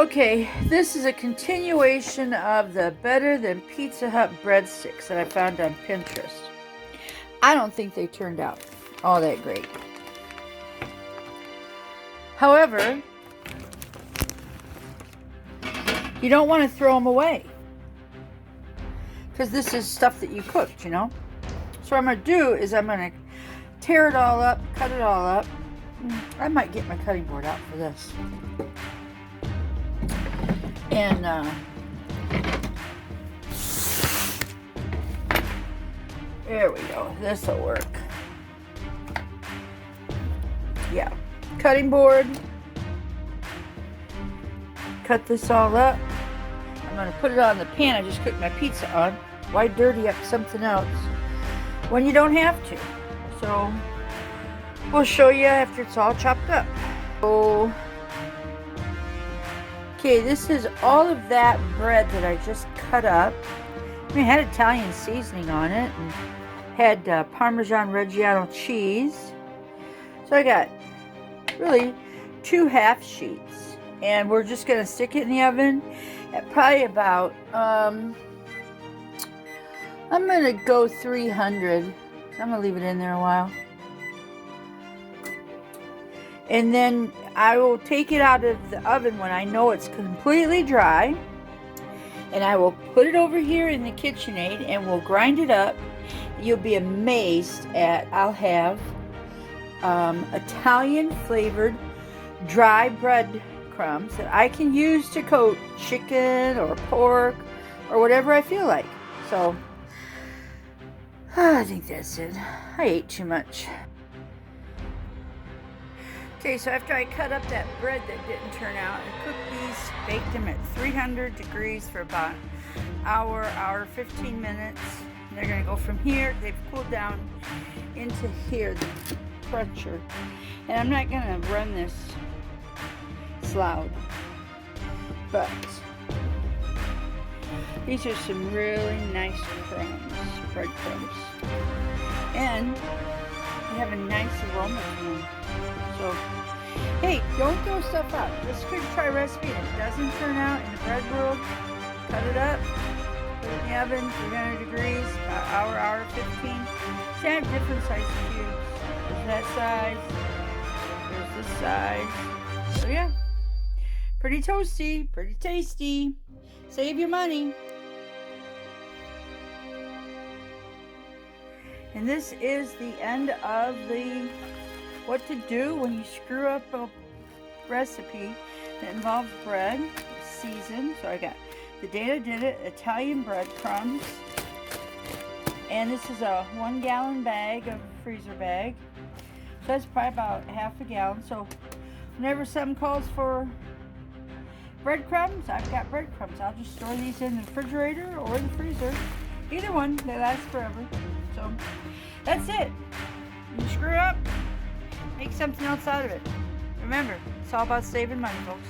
Okay, this is a continuation of the Better Than Pizza Hut breadsticks that I found on Pinterest. I don't think they turned out all that great. However, you don't want to throw them away, because this is stuff that you cooked, you know. So what I'm going to do is I'm going to tear it all up, cut it all up. I might get my cutting board out for this. And there we go. This will work. Yeah. Cutting board. Cut this all up. I'm going to put it on the pan I just cooked my pizza on. Why dirty up something else when you don't have to? So we'll show you after it's all chopped up. So, okay, this is all of that bread that I just cut up. I mean, it had Italian seasoning on it and had Parmesan Reggiano cheese. So I got really 2 half sheets, and we're just gonna stick it in the oven at probably about I'm gonna go 300. I'm gonna leave it in there a while. And then I will take it out of the oven when I know it's completely dry. And I will put it over here in the KitchenAid and we'll grind it up. You'll be amazed at, I'll have Italian flavored dry breadcrumbs that I can use to coat chicken or pork or whatever I feel like. So, I think that's it. I ate too much. Okay, so after I cut up that bread that didn't turn out, I cooked these, baked them at 300 degrees for about an hour, 15 minutes. And they're gonna go from here, they've cooled down into here, the cruncher. And I'm not gonna run this loud, but these are some really nice crumbs, breadcrumbs. And they have a nice aroma to them. So, hey, don't throw stuff out. Just quick try recipe. If it doesn't turn out in the bread world, cut it up, put it in the oven, 300 degrees, about hour 15. See, I have different size cubes. There's that size, there's this size. So yeah, pretty toasty, pretty tasty. Save your money. And this is the end of the what to do when you screw up a recipe that involves bread, seasoned. So I got the Dana Did It Italian breadcrumbs. And this is a 1 gallon bag of freezer bag. So that's probably about half a gallon. So whenever something calls for breadcrumbs, I've got breadcrumbs. I'll just store these in the refrigerator or the freezer. Either one, they last forever. So that's it. You screw up, make something else out of it. Remember, it's all about saving money, folks.